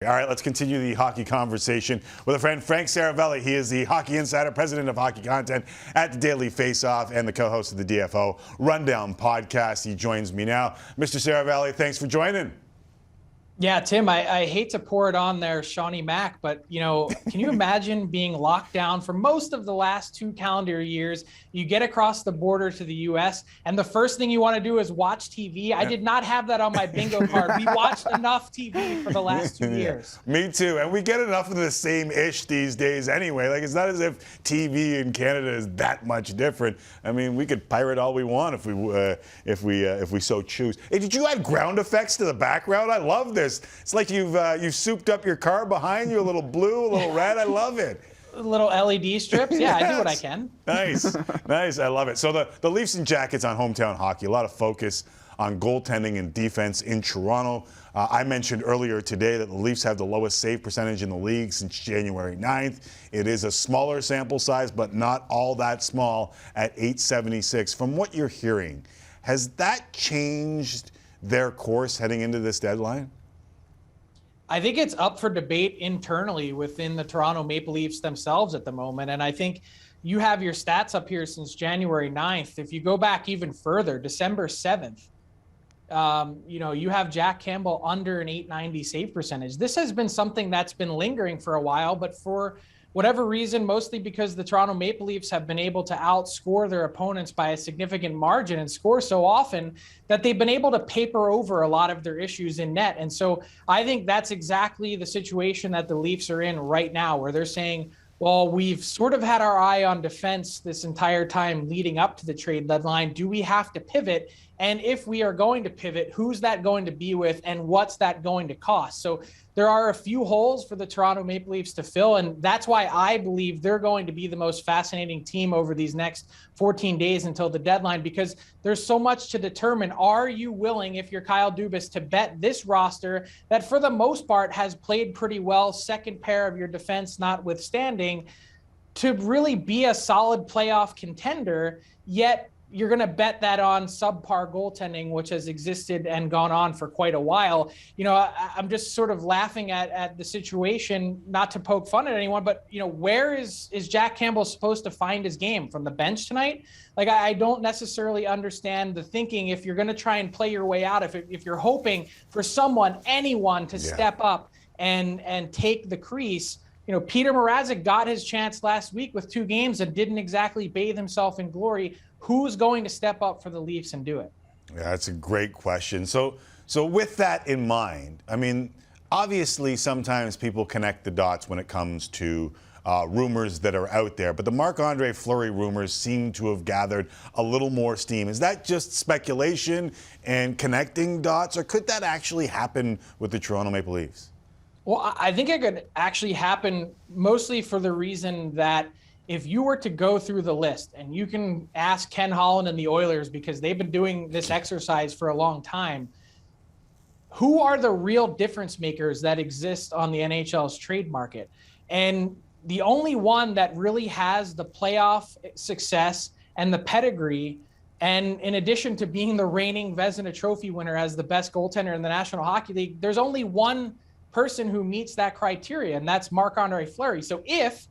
All right, let's continue the hockey conversation with a friend, Frank Seravalli. He is the Hockey Insider, president of hockey content at the Daily Faceoff, and the co-host of the DFO Rundown podcast. He joins me now. Mr. Seravalli, thanks for joining. Yeah, Tim, I hate to pour it on there, Shawnee Mac, but, can you imagine being locked down for most of the last 2 calendar years? You get across the border to the U.S., and the first thing you want to do is watch TV. I did not have that on my bingo card. We watched enough TV for the last 2 years. Me too, and we get enough of the same-ish these days anyway. Like, it's not as if TV in Canada is that much different. I mean, we could pirate all we want if we so choose. Hey, did you add ground effects to the background? I love this. It's like you've souped up your car behind you, a little blue, a little red. I love it. Little LED strips. Yeah, yes. I do what I can. Nice. Nice. I love it. So the Leafs and Jackets on hometown hockey, a lot of focus on goaltending and defense in Toronto. I mentioned earlier today that the Leafs have the lowest save percentage in the league since January 9th. It is a smaller sample size, but not all that small at 876. From what you're hearing, has that changed their course heading into this deadline? I think it's up for debate internally within the Toronto Maple Leafs themselves at the moment. And I think you have your stats up here since January 9th. If you go back even further, December 7th, you have Jack Campbell under an 890 save percentage. This has been something that's been lingering for a while, but for whatever reason, mostly because the Toronto Maple Leafs have been able to outscore their opponents by a significant margin and score so often that they've been able to paper over a lot of their issues in net. And so I think that's exactly the situation that the Leafs are in right now, where they're saying, well, we've sort of had our eye on defense this entire time leading up to the trade deadline. Do we have to pivot? And if we are going to pivot, who's that going to be with and what's that going to cost? So there are a few holes for the Toronto Maple Leafs to fill, and that's why I believe they're going to be the most fascinating team over these next 14 days until the deadline, because there's so much to determine. Are you willing, if you're Kyle Dubas, to bet this roster that for the most part has played pretty well, second pair of your defense notwithstanding, to really be a solid playoff contender, yet you're going to bet that on subpar goaltending, which has existed and gone on for quite a while. I'm just sort of laughing at the situation, not to poke fun at anyone, but, where is Jack Campbell supposed to find his game? From the bench tonight? Like, I don't necessarily understand the thinking if you're going to try and play your way out, if you're hoping for anyone to step up and take the crease. Peter Mrazek got his chance last week with 2 games and didn't exactly bathe himself in glory. Who's going to step up for the Leafs and do it? Yeah, that's a great question. So with that in mind, I mean, obviously sometimes people connect the dots when it comes to rumors that are out there, but the Marc-Andre Fleury rumors seem to have gathered a little more steam. Is that just speculation and connecting dots, or could that actually happen with the Toronto Maple Leafs? Well, I think it could actually happen mostly for the reason that if you were to go through the list, and you can ask Ken Holland and the Oilers because they've been doing this exercise for a long time, who are the real difference makers that exist on the NHL's trade market? And the only one that really has the playoff success and the pedigree, and in addition to being the reigning Vezina Trophy winner as the best goaltender in the National Hockey League, there's only one person who meets that criteria, and that's Marc-Andre Fleury. So if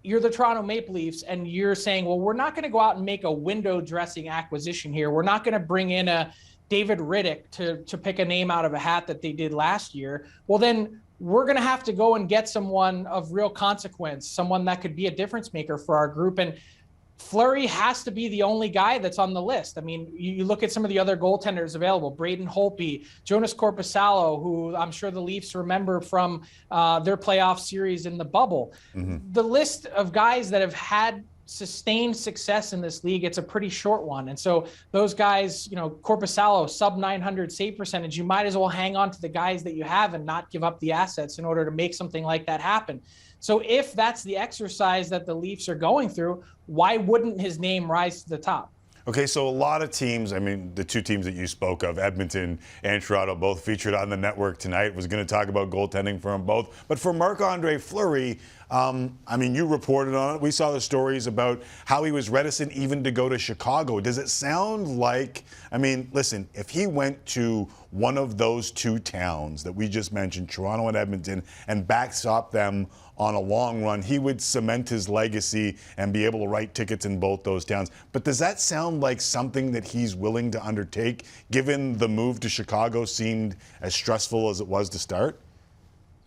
you're the Toronto Maple Leafs and you're saying, well, we're not going to go out and make a window dressing acquisition here. We're not going to bring in a David Riddick to pick a name out of a hat that they did last year. Well, then we're going to have to go and get someone of real consequence, someone that could be a difference maker for our group. And Fleury has to be the only guy that's on the list. I mean, you look at some of the other goaltenders available, Braden Holtby, Jonas Korpisalo, who I'm sure the Leafs remember from their playoff series in the bubble. Mm-hmm. The list of guys that have had sustained success in this league, it's a pretty short one. And so those guys, Korpisalo, sub 900 save percentage, you might as well hang on to the guys that you have and not give up the assets in order to make something like that happen. So if that's the exercise that the Leafs are going through, why wouldn't his name rise to the top? Okay, so a lot of teams, I mean, the 2 teams that you spoke of, Edmonton and Toronto, both featured on the network tonight. Was going to talk about goaltending for them both. But for Marc-Andre Fleury, I mean, you reported on it. We saw the stories about how he was reticent even to go to Chicago. Does it sound like, I mean, listen, if he went to one of those two towns that we just mentioned, Toronto and Edmonton, and backstop them on a long run, he would cement his legacy and be able to write tickets in both those towns. But does that sound like something that he's willing to undertake, given the move to Chicago seemed as stressful as it was to start?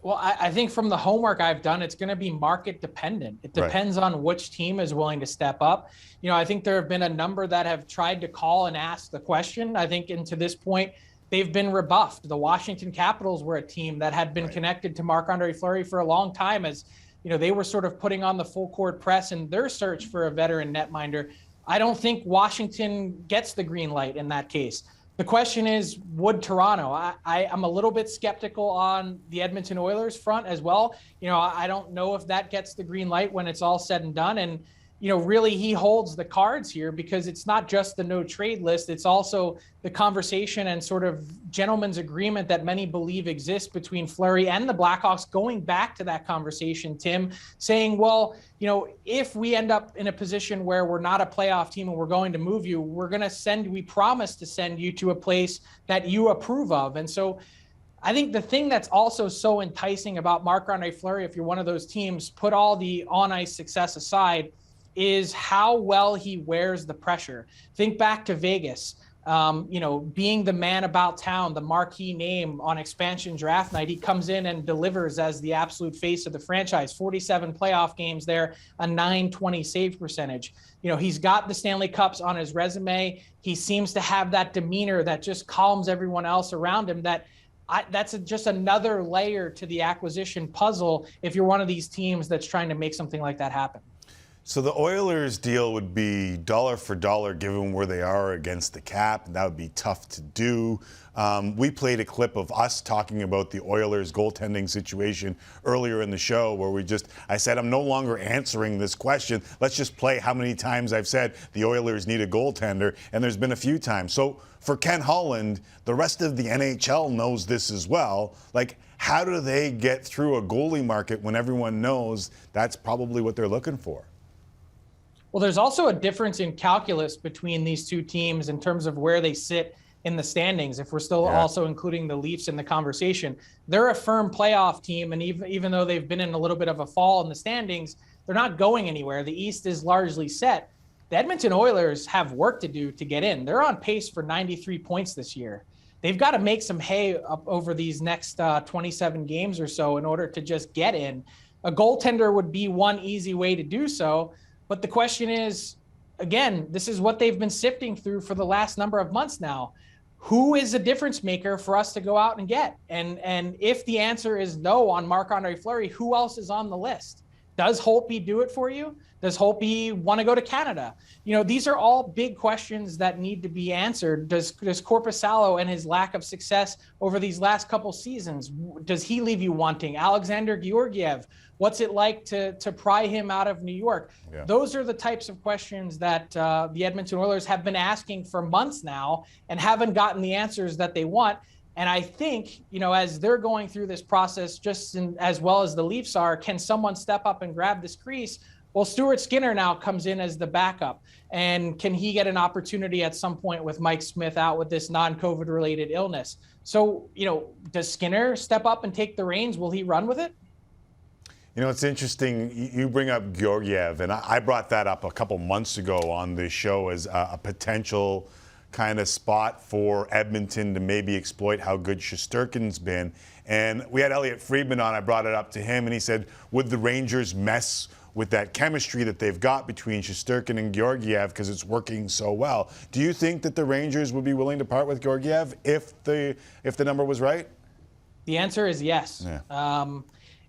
Well, I think from the homework I've done, it's going to be market dependent. It depends on which team is willing to step up. I think there have been a number that have tried to call and ask the question. I think, and to this point, they've been rebuffed. The Washington Capitals were a team that had been connected to Marc-Andre Fleury for a long time, as they were sort of putting on the full court press in their search for a veteran netminder. I don't think Washington gets the green light in that case. The question is, would Toronto? I'm a little bit skeptical on the Edmonton Oilers front as well. I don't know if that gets the green light when it's all said and done. And really he holds the cards here, because it's not just the no trade list. It's also the conversation and sort of gentleman's agreement that many believe exists between Fleury and the Blackhawks, going back to that conversation, Tim, saying, well, if we end up in a position where we're not a playoff team and we're going to move you, we promise to send you to a place that you approve of. And so I think the thing that's also so enticing about Marc-Andre Fleury, if you're one of those teams, put all the on-ice success aside, is how well he wears the pressure. Think back to Vegas, being the man about town, the marquee name on expansion draft night. He comes in and delivers as the absolute face of the franchise. 47 playoff games there, a .920 save percentage. He's got the Stanley Cups on his resume. He seems to have that demeanor that just calms everyone else around him. That's just another layer to the acquisition puzzle if you're one of these teams that's trying to make something like that happen. So the Oilers deal would be dollar for dollar given where they are against the cap. That would be tough to do. We played a clip of us talking about the Oilers goaltending situation earlier in the show where I said, I'm no longer answering this question. Let's just play how many times I've said the Oilers need a goaltender, and there's been a few times. So for Ken Holland, the rest of the NHL knows this as well. Like, how do they get through a goalie market when everyone knows that's probably what they're looking for? Well, there's also a difference in calculus between these two teams in terms of where they sit in the standings. If we're still also including the Leafs in the conversation, they're a firm playoff team. And even though they've been in a little bit of a fall in the standings, they're not going anywhere. The East is largely set. The Edmonton Oilers have work to do to get in. They're on pace for 93 points this year. They've got to make some hay up over these next 27 games or so in order to just get in. A goaltender would be one easy way to do so. But the question is, again, this is what they've been sifting through for the last number of months now. Who is a difference maker for us to go out and get? And if the answer is no on Marc-Andre Fleury, who else is on the list? Does Holtby do it for you? Does Holtby want to go to Canada? These are all big questions that need to be answered. Does Korpisalo and his lack of success over these last couple seasons, does he leave you wanting? Alexander Georgiev, what's it like to pry him out of New York? Yeah. Those are the types of questions that the Edmonton Oilers have been asking for months now and haven't gotten the answers that they want. And I think, as they're going through this process, as well as the Leafs are, can someone step up and grab this crease? Well, Stuart Skinner now comes in as the backup. And can he get an opportunity at some point with Mike Smith out with this non-COVID related illness? So, does Skinner step up and take the reins? Will he run with it? It's interesting. You bring up Georgiev, and I brought that up a couple months ago on this show as a potential kind of spot for Edmonton to maybe exploit how good Shesterkin's been. And we had Elliot Friedman on. I brought it up to him, and he said, would the Rangers mess with that chemistry that they've got between Shesterkin and Georgiev because it's working so well? Do you think that the Rangers would be willing to part with Georgiev if the number was right? The answer is yes. Yeah.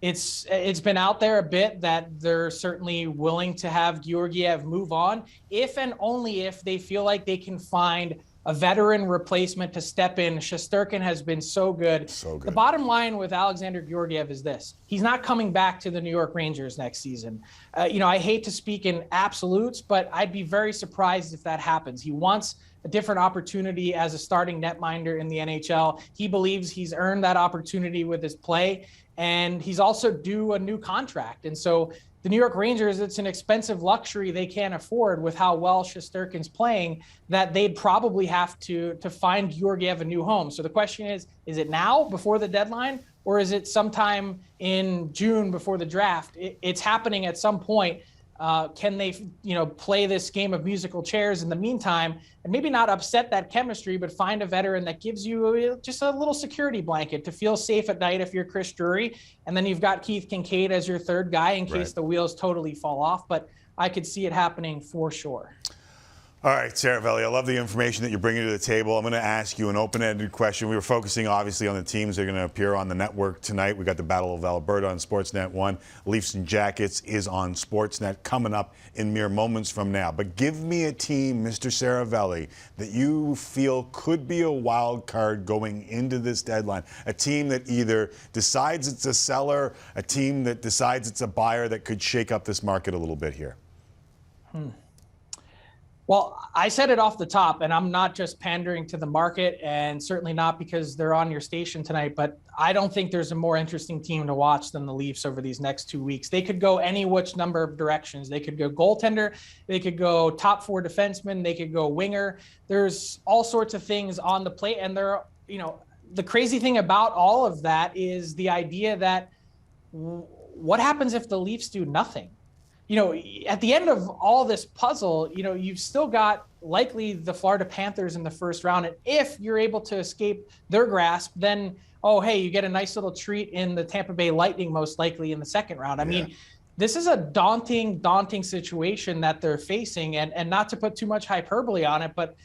It's been out there a bit that they're certainly willing to have Georgiev move on if and only if they feel like they can find a veteran replacement to step in. Shesterkin has been so good. The bottom line with Alexander Georgiev is this. He's not coming back to the New York Rangers next season. I hate to speak in absolutes, but I'd be very surprised if that happens. He wants a different opportunity as a starting netminder in the NHL. He believes he's earned that opportunity with his play, and he's also due a new contract. And so the New York Rangers, it's an expensive luxury they can't afford with how well Shesterkin's playing, that they'd probably have to find Georgiev a new home. So the question is it now before the deadline, or is it sometime in June before the draft? It's happening at some point. Can they, play this game of musical chairs in the meantime and maybe not upset that chemistry, but find a veteran that gives you just a little security blanket to feel safe at night if you're Chris Drury. And then you've got Keith Kincaid as your third guy in case the wheels totally fall off. But I could see it happening for sure. All right, Seravalli, I love the information that you're bringing to the table. I'm going to ask you an open-ended question. We were focusing, obviously, on the teams that are going to appear on the network tonight. We got the Battle of Alberta on Sportsnet 1. Leafs and Jackets is on Sportsnet coming up in mere moments from now. But give me a team, Mr. Seravalli, that you feel could be a wild card going into this deadline. A team that either decides it's a seller, a team that decides it's a buyer that could shake up this market a little bit here. Well, I said it off the top, and I'm not just pandering to the market, and certainly not because they're on your station tonight, but I don't think there's a more interesting team to watch than the Leafs over these next 2 weeks. They could go any which number of directions. They could go goaltender, they could go top four defenseman, they could go winger. There's all sorts of things on the plate, and the crazy thing about all of that is the idea that what happens if the Leafs do nothing? At the end of all this puzzle, you've still got likely the Florida Panthers in the first round. And if you're able to escape their grasp, then, you get a nice little treat in the Tampa Bay Lightning, most likely in the second round. I mean, this is a daunting situation that they're facing. And not to put too much hyperbole on it, but,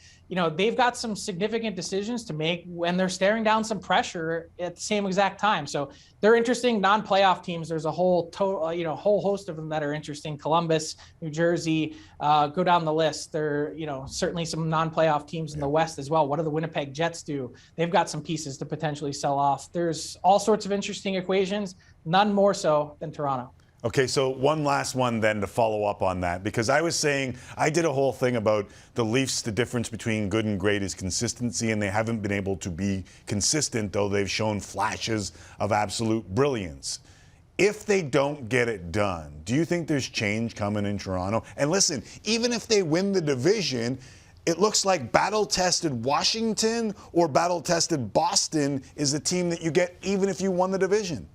they've got some significant decisions to make when they're staring down some pressure at the same exact time. So they're interesting non-playoff teams. There's a whole host of them that are interesting. Columbus, New Jersey, go down the list. There, certainly some non-playoff teams in the West as well. What do the Winnipeg Jets do? They've got some pieces to potentially sell off. There's all sorts of interesting equations, none more so than Toronto. Okay, so one last one then to follow up on that, because I was saying, I did a whole thing about the Leafs, the difference between good and great is consistency, and they haven't been able to be consistent, though they've shown flashes of absolute brilliance. If they don't get it done, do you think there's change coming in Toronto? And listen, even if they win the division, it looks like battle-tested Washington or battle-tested Boston is the team that you get even if you won the division.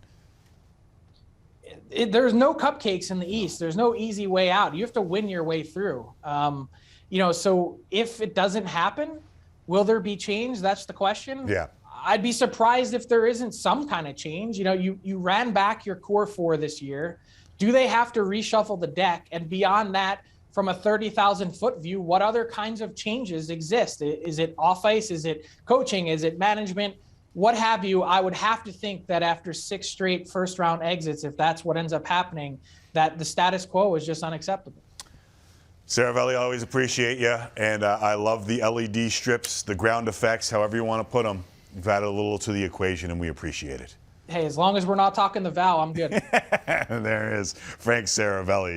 There's no cupcakes in the East. There's no easy way out. You have to win your way through. So if it doesn't happen, will there be change? That's the question. Yeah. I'd be surprised if there isn't some kind of change. You ran back your core four this year. Do they have to reshuffle the deck? And beyond that, from a 30,000-foot view, what other kinds of changes exist? Is it off ice? Is it coaching? Is it management? What have you? I would have to think that after 6 straight first-round exits, if that's what ends up happening, that the status quo is just unacceptable. Seravalli, always appreciate you, and I love the LED strips, the ground effects, however you want to put them. You've added a little to the equation, and we appreciate it. Hey, as long as we're not talking the vow, I'm good. There is Frank Seravalli.